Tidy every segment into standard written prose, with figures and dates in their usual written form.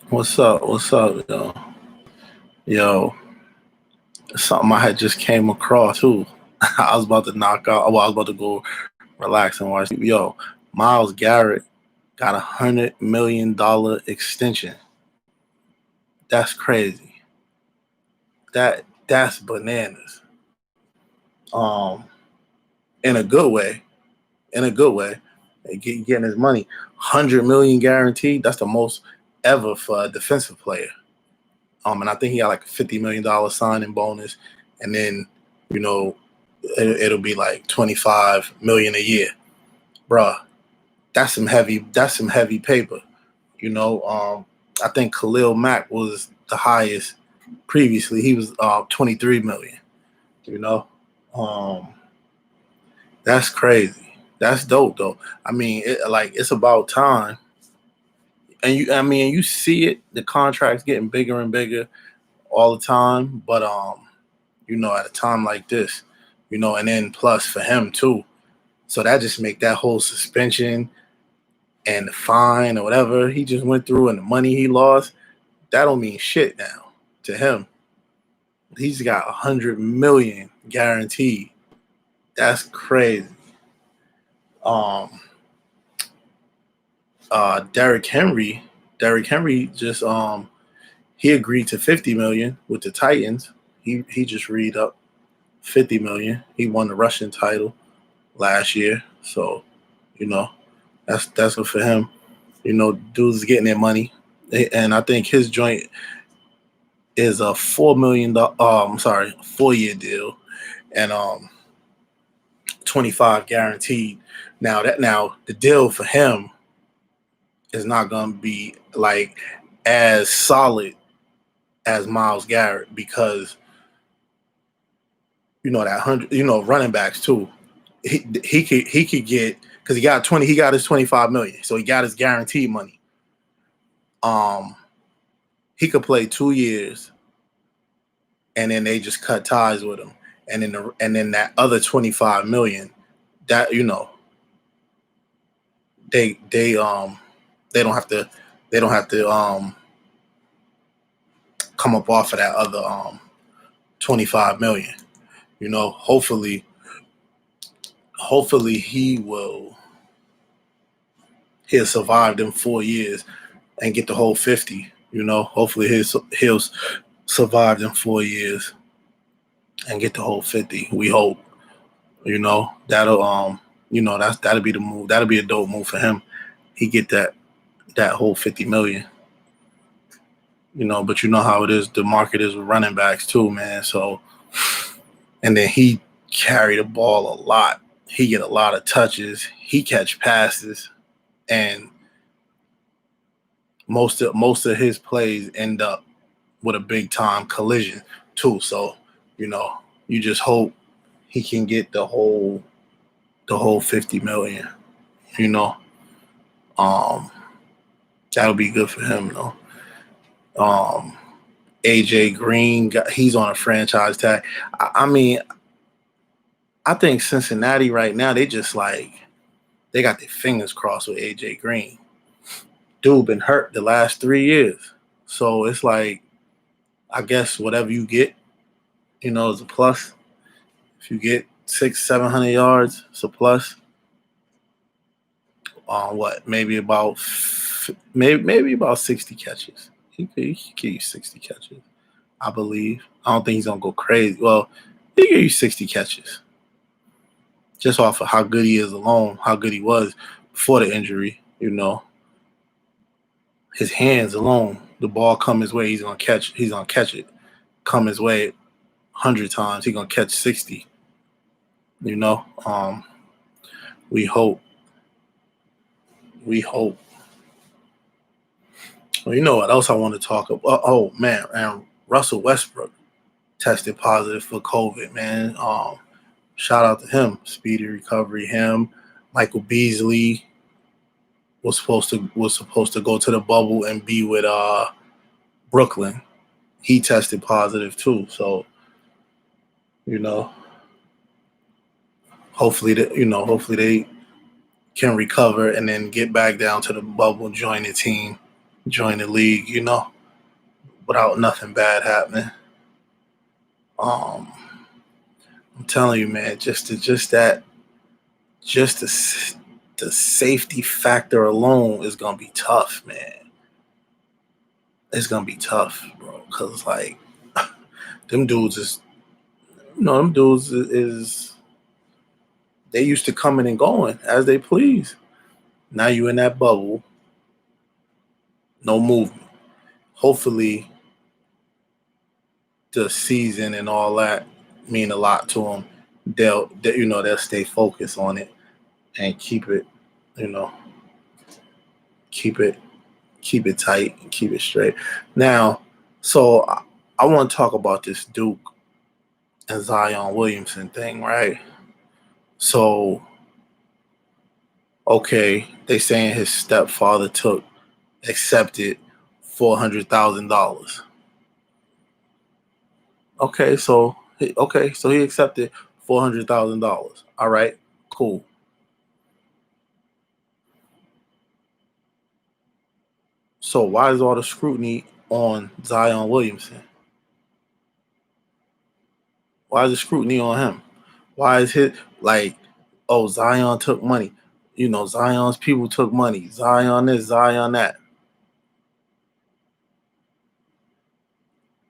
What's up? What's up, yo? Yo, something I had just came across too. I was about to knock out. Well, I was about to go relax and watch. Yo, Miles Garrett got $100 million extension. That's crazy. That's bananas. Um, in a good way. In a good way. Getting his money. 100 million guaranteed. That's the most ever for a defensive player. And I think he got like a $50 million signing bonus, and then you know it'll be like 25 million a year, bruh. That's some heavy paper. You know, I think Khalil Mack was the highest previously. He was 23 million. You know, um, that's crazy. That's dope though. I mean, it's about time. And you see it. The contracts getting bigger and bigger all the time. But at a time like this, and then plus for him too. So that just make that whole suspension and the fine or whatever he just went through and the money he lost, that don't mean shit now to him. He's got 100 million guaranteed. That's crazy. Um, Derrick Henry, just he agreed to 50 million with the Titans. He just read up 50 million. He won the Russian title last year, so you know that's good for him. Dudes getting their money, and I think his joint is a $4 million. I'm sorry, 4 year deal, and 25 guaranteed. Now the deal for him is not gonna be like as solid as Myles Garrett because that hundred running backs too. He could get because he got his 25 million, so he got his guaranteed money. Um, he could play 2 years, and then they just cut ties with him, and then that other 25 million, that they don't have to come up off of that other 25 million. Hopefully he'll survive them 4 years and get the whole 50. Hopefully he'll survive them 4 years and get the whole 50. We hope. That'll be the move. That'll be a dope move for him. He get that whole 50 million. But you know how it is. The market is with running backs too, man. So, and then he carry the ball a lot. He get a lot of touches. He catch passes, and most of his plays end up with a big time collision too. So, you just hope he can get the whole 50 million. You know, um, that'll be good for him though. AJ Green, he's on a franchise tag. I mean, I think Cincinnati right now they just like they got their fingers crossed with AJ Green. Dude been hurt the last 3 years, so it's like I guess whatever you get, is a plus. If you get 600-700 yards, it's a plus. What maybe about 60 catches. He could give you 60 catches, I believe. I don't think he's gonna go crazy. Well, he could give you 60 catches just off of how good he is alone, how good he was before the injury. His hands alone, the ball come his way, he's gonna catch. He's gonna catch it. Come his way 100 times, he's gonna catch 60. You know, we hope. We hope. Well, you know what else I want to talk about? Oh man, and Russell Westbrook tested positive for COVID. Man, shout out to him. Speedy recovery. Him, Michael Beasley was supposed to go to the bubble and be with Brooklyn. He tested positive too. So you know, hopefully they can recover and then get back down to the bubble, join the team. join the league, without nothing bad happening. Um, I'm telling you, man, just the safety factor alone is gonna be tough, man. It's gonna be tough, bro. Cause like them dudes is, them dudes is they used to coming and going as they please. Now you in that bubble, no movement. Hopefully, the season and all that mean a lot to them. They'll stay focused on it and keep it, you know, keep it keep it tight and keep it straight. Now, so I want to talk about this Duke and Zion Williamson thing, right? So, okay, they saying his stepfather accepted $400,000. So he accepted $400,000. All right, cool. So why is all the scrutiny on Zion Williamson? Why is the scrutiny on him? Why is his like, oh, Zion took money? Zion's people took money. Zion this, Zion that.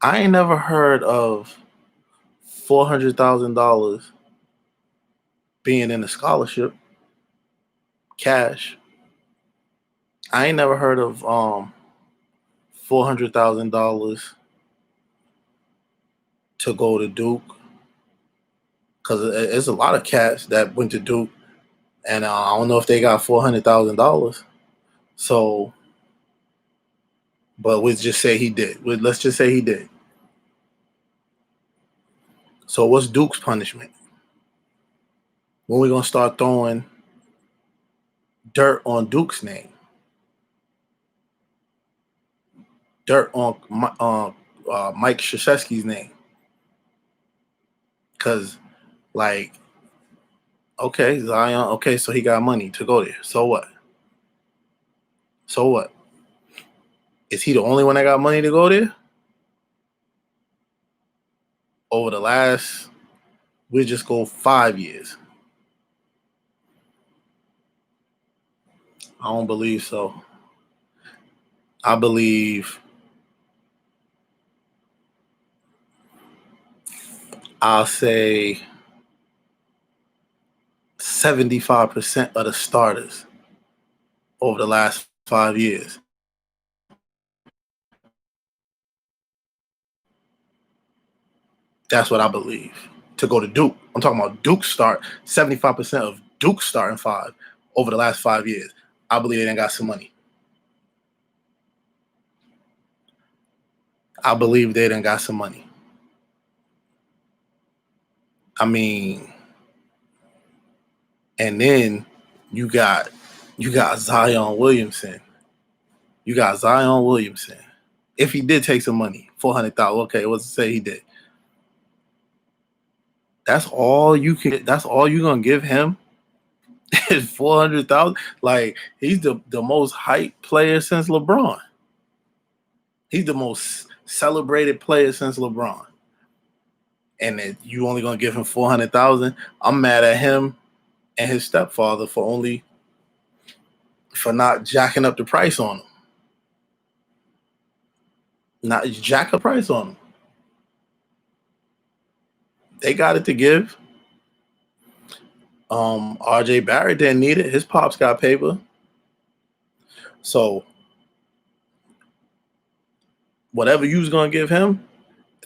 I ain't never heard of $400,000 being in a scholarship, cash. I ain't never heard of $400,000 to go to Duke, because it's a lot of cats that went to Duke, and I don't know if they got $400,000. So, but let's just say he did. Let's just say he did. So, what's Duke's punishment? When we gonna start throwing dirt on Duke's name? Dirt on Mike Krzyzewski's name? Because, like, okay, Zion, okay, so he got money to go there. So what? So what? Is he the only one that got money to go there? Over the last, we'll just go 5 years. I don't believe so. I believe I'll say 75% of the starters over the last 5 years. That's what I believe. To go to Duke. I'm talking about Duke start. 75% of Duke starting five over the last 5 years. I believe they done got some money. I believe they done got some money. I mean, and then you got Zion Williamson. You got Zion Williamson. If he did take some money, 400,000. Okay, let's say he did. That's all you can. That's all you're gonna give him is 400,000. Like, he's the most hyped player since LeBron. He's the most celebrated player since LeBron. And you only gonna give him 400,000. I'm mad at him and his stepfather for not jacking up the price on him. Not jack a price on him. They got it to give. RJ Barrett didn't need it. His pops got paper. So whatever you was gonna give him,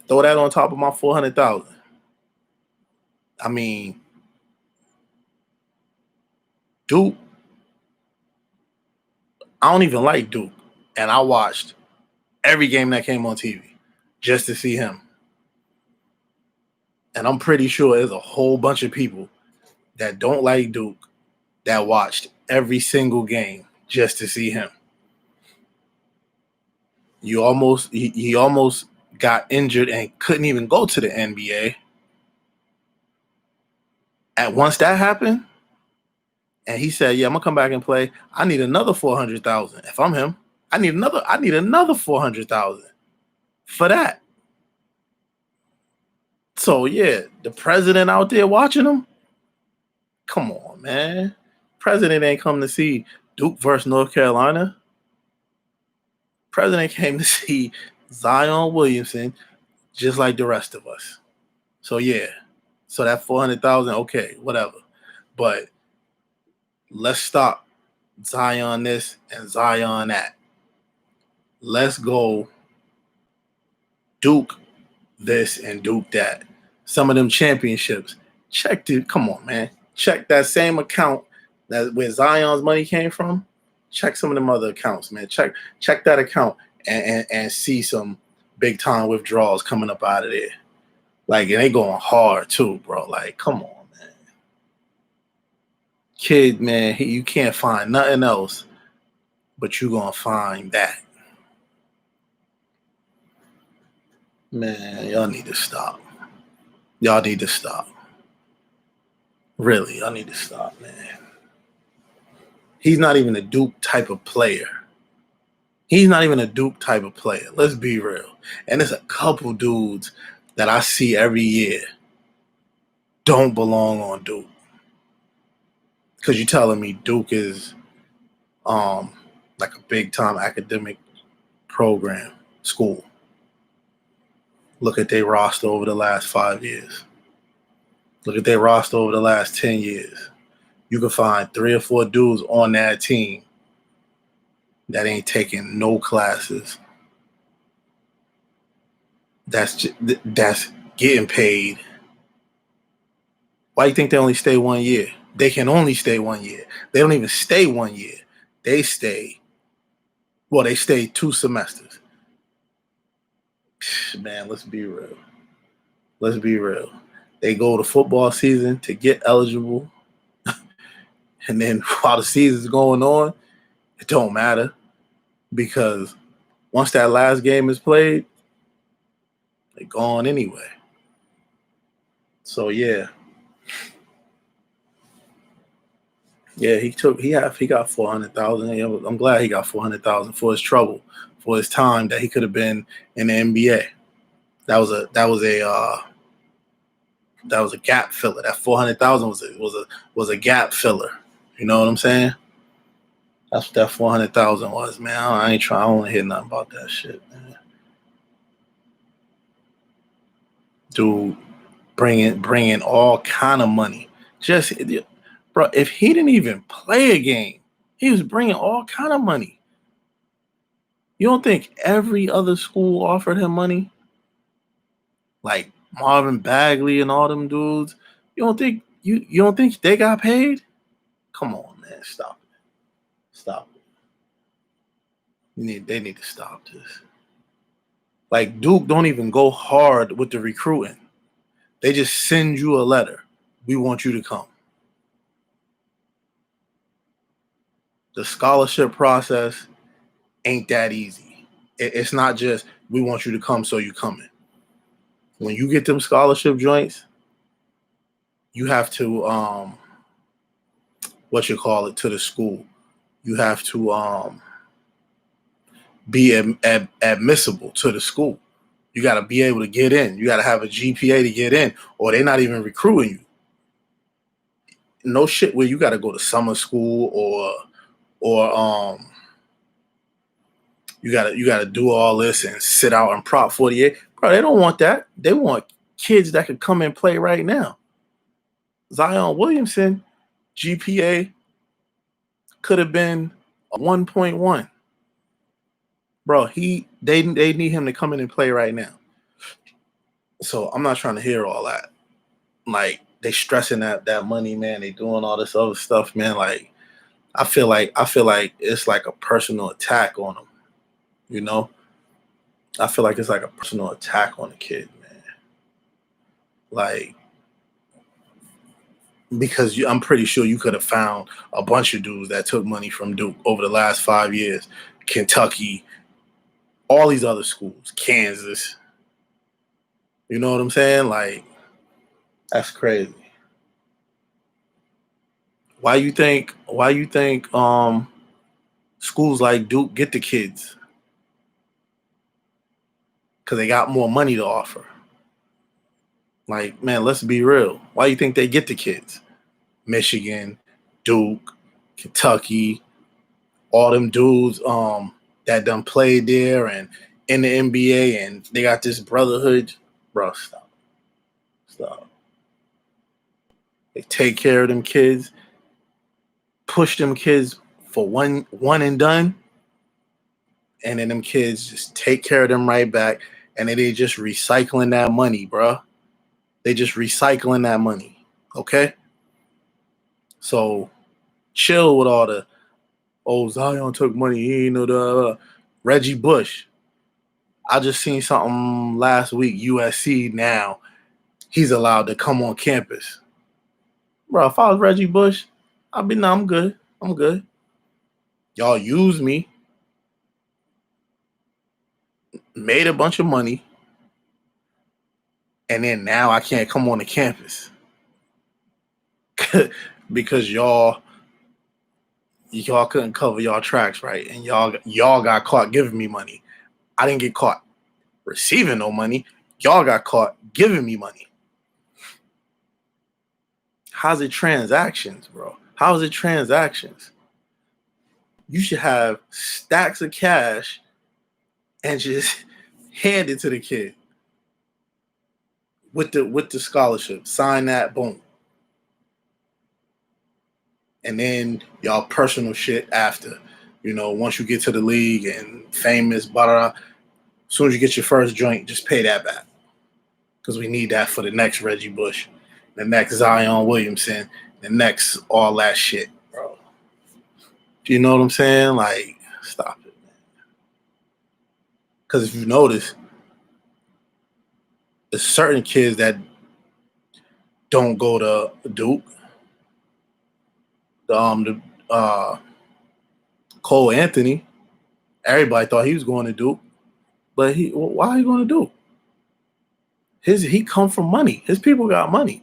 throw that on top of my 400,000. I mean, Duke. I don't even like Duke, and I watched every game that came on TV just to see him. And I'm pretty sure there's a whole bunch of people that don't like Duke that watched every single game just to see him. He almost got injured and couldn't even go to the NBA. And once that happened, and he said, "Yeah, I'm gonna come back and play. I need another 400,000 if I'm him." I need another 400,000 for that. So yeah, the president out there watching them. Come on, man. President ain't come to see Duke versus North Carolina. President came to see Zion Williamson, just like the rest of us. So yeah, so that 400,000, okay, whatever. But let's stop Zion this and Zion that. Let's go Duke this and Duke that. Some of them championships. Come on, man. Check that same account that where Zion's money came from. Check some of them other accounts, man. Check that account and see some big time withdrawals coming up out of there. Like, and they going hard too, bro. Like, come on, man. Kid, man, you can't find nothing else, but you gonna find that. Man, y'all need to stop. Y'all need to stop. Really, y'all need to stop, man. He's not even a Duke type of player. Let's be real. And there's a couple dudes that I see every year don't belong on Duke. Because you're telling me Duke is like a big time academic program, school. Look at their roster over the last 5 years. Look at their roster over the last 10 years. You can find 3 or 4 dudes on that team that ain't taking no classes. That's getting paid. Why do you think they only stay 1 year? They can only stay 1 year. They don't even stay 1 year. They stay 2 semesters. Man, let's be real. They go to football season to get eligible. And then while the season's going on, it don't matter. Because once that last game is played, they're gone anyway. So yeah. Yeah, he got 400,000. I'm glad he got 400,000 for his trouble, for his time that he could have been in the NBA. That was a gap filler. That 400,000 was a gap filler. You know what I'm saying? That's what that 400,000 was, man. I don't want to hear nothing about that shit, man. Dude, bringing all kind of money. Bro, if he didn't even play a game, he was bringing all kind of money. You don't think every other school offered him money? Like Marvin Bagley and all them dudes. You don't think they got paid? Come on, man. Stop it. They need to stop this. Like Duke don't even go hard with the recruiting. They just send you a letter. We want you to come. The scholarship process ain't that easy. It's not just we want you to come, so you coming. When you get them scholarship joints, you have to to the school. You have to be admissible to the school. You got to be able to get in. You got to have a GPA to get in, or they're not even recruiting you. No shit where you got to go to summer school or you got to do all this and sit out in Prop 48. Bro, they don't want that. They want kids that could come and play right now. Zion Williamson GPA could have been a 1.1. Bro, they need him to come in and play right now. So I'm not trying to hear all that. Like, they stressing that money, man. They doing all this other stuff, man. Like, I feel like it's like a personal attack on them. You know? I feel like it's like a personal attack on the kid, man. Like, because I'm pretty sure you could have found a bunch of dudes that took money from Duke over the last 5 years. Kentucky, all these other schools, Kansas. You know what I'm saying? Like, that's crazy. Why you think Schools like Duke get the kids because they got more money to offer. Like, man, let's be real. Why do you think they get the kids? Michigan, Duke, Kentucky, all them dudes that done played there and in the NBA, and they got this brotherhood. Bro, stop. They take care of them kids, push them kids for one and done, and then them kids just take care of them right back, and then they just recycling that money, bro. They just recycling that money, okay? So chill with all the, oh, Zion took money, he ain't know the Reggie Bush. I just seen something last week, USC now, he's allowed to come on campus. Bro, if I was Reggie Bush, I'd be, no, I'm good. I'm good. Y'all use me, made a bunch of money, and then now I can't come on the campus because y'all couldn't cover y'all tracks right, and y'all got caught giving me money. I didn't get caught receiving no money. Y'all got caught giving me money. How's it transactions, bro? How is it transactions? You should have stacks of cash and just hand it to the kid with the scholarship. Sign that, boom. And then y'all personal shit after. You know, once you get to the league and famous, blah, blah, blah, as soon as you get your first joint, just pay that back. Because we need that for the next Reggie Bush, the next Zion Williamson, the next all that shit, bro. Do you know what I'm saying? Like, stop it, man. Because if you notice, there's certain kids that don't go to Duke. Cole Anthony, everybody thought he was going to Duke, but why are you going to Duke? He come from money. His people got money,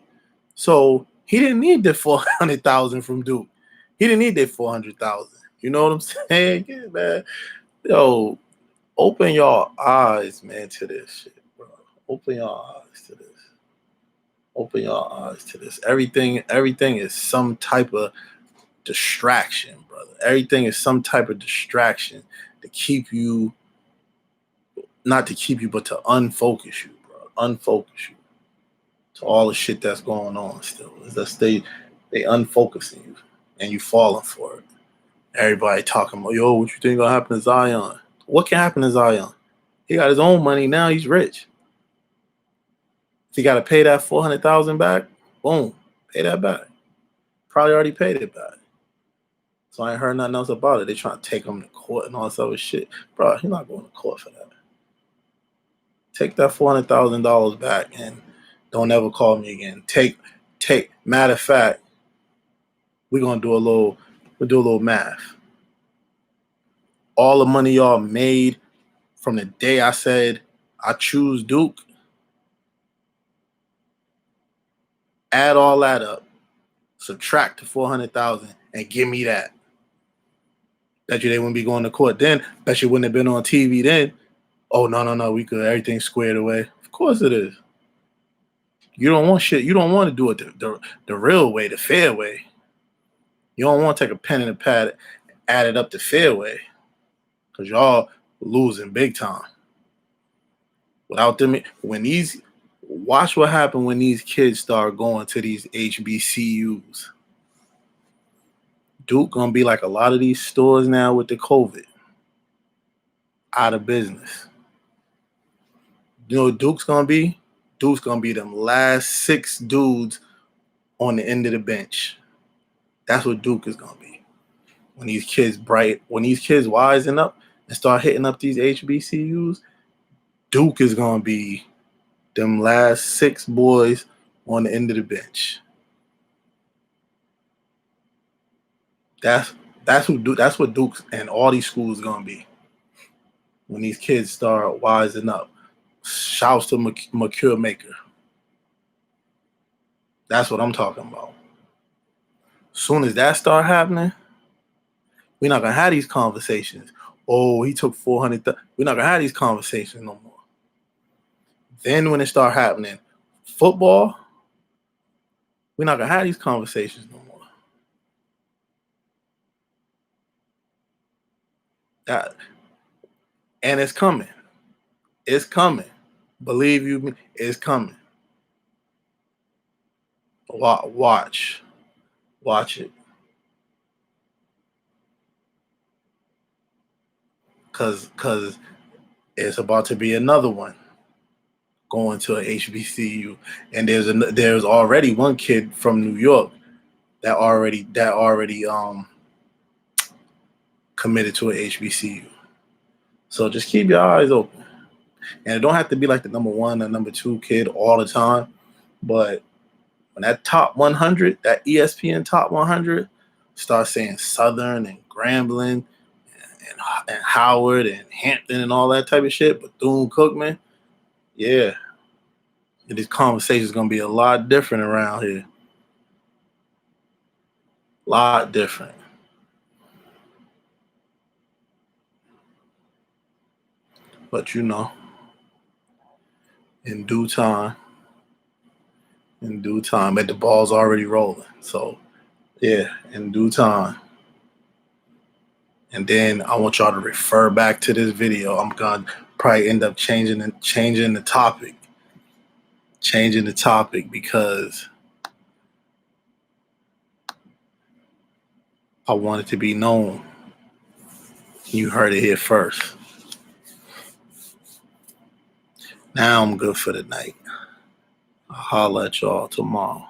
so he didn't need the 400,000 from Duke. He didn't need that 400,000. You know what I'm saying? Yeah, man. Yo, open your eyes, man, to this shit, bro. Open your eyes to this. Open your eyes to this. Everything is some type of distraction, brother. Everything is some type of distraction to keep you, not to keep you, but to unfocus you, bro. Unfocus you to all the shit that's going on still. It's that they unfocusing you and you falling for it. Everybody talking about, yo, what you think gonna happen to Zion? What can happen to Zion? He got his own money now. He's rich. If he got to pay that 400,000 back, boom, pay that back. Probably already paid it back. So I ain't heard nothing else about it. They trying to take him to court and all this other shit. Bro, he's not going to court for that. Take that $400,000 back and don't ever call me again. Matter of fact, we're gonna do a little math. All the money y'all made from the day I said I choose Duke, add all that up, subtract the 400,000 and give me that. Bet you they wouldn't be going to court then. Bet you wouldn't have been on TV then. Oh, no, we could. Everything's squared away. Of course it is. You don't want shit. You don't want to do it the real way, the fair way. You don't want to take a pen and a pad, add it up the fair way. Because y'all losing big time. Without them, watch what happens when these kids start going to these HBCUs. Duke gonna be like a lot of these stores now with the COVID. Out of business. You know what Duke's gonna be? Duke's gonna be them last 6 dudes on the end of the bench. That's what Duke is gonna be. When these kids wisen up and start hitting up these HBCUs, Duke is gonna be them last 6 boys on the end of the bench. That's what Duke's and all these schools gonna be. When these kids start wising up. Shouts to Mercure Maker. That's what I'm talking about. Soon as that start happening, We're not gonna have these conversations. Oh, he took 400. We're not gonna have these conversations no more. Then when it start happening, football, we're not gonna have these conversations no more. That, and it's coming. It's coming. Believe you me, it's coming. Watch it, cause it's about to be another one going to a HBCU, and there's already one kid from New York that already committed to a HBCU. So just keep your eyes open, and it don't have to be like the number one or number two kid all the time, but when that top 100, that ESPN top 100, start saying Southern and Grambling and Howard and Hampton and all that type of shit, Bethune-Cookman, yeah, these conversations gonna be a lot different around here. A lot different. But in due time, and the ball's already rolling. So yeah, in due time. And then I want y'all to refer back to this video. I'm gonna probably end up changing the topic. Changing the topic because I want it to be known. You heard it here first. Now I'm good for the night. I'll holler at y'all tomorrow.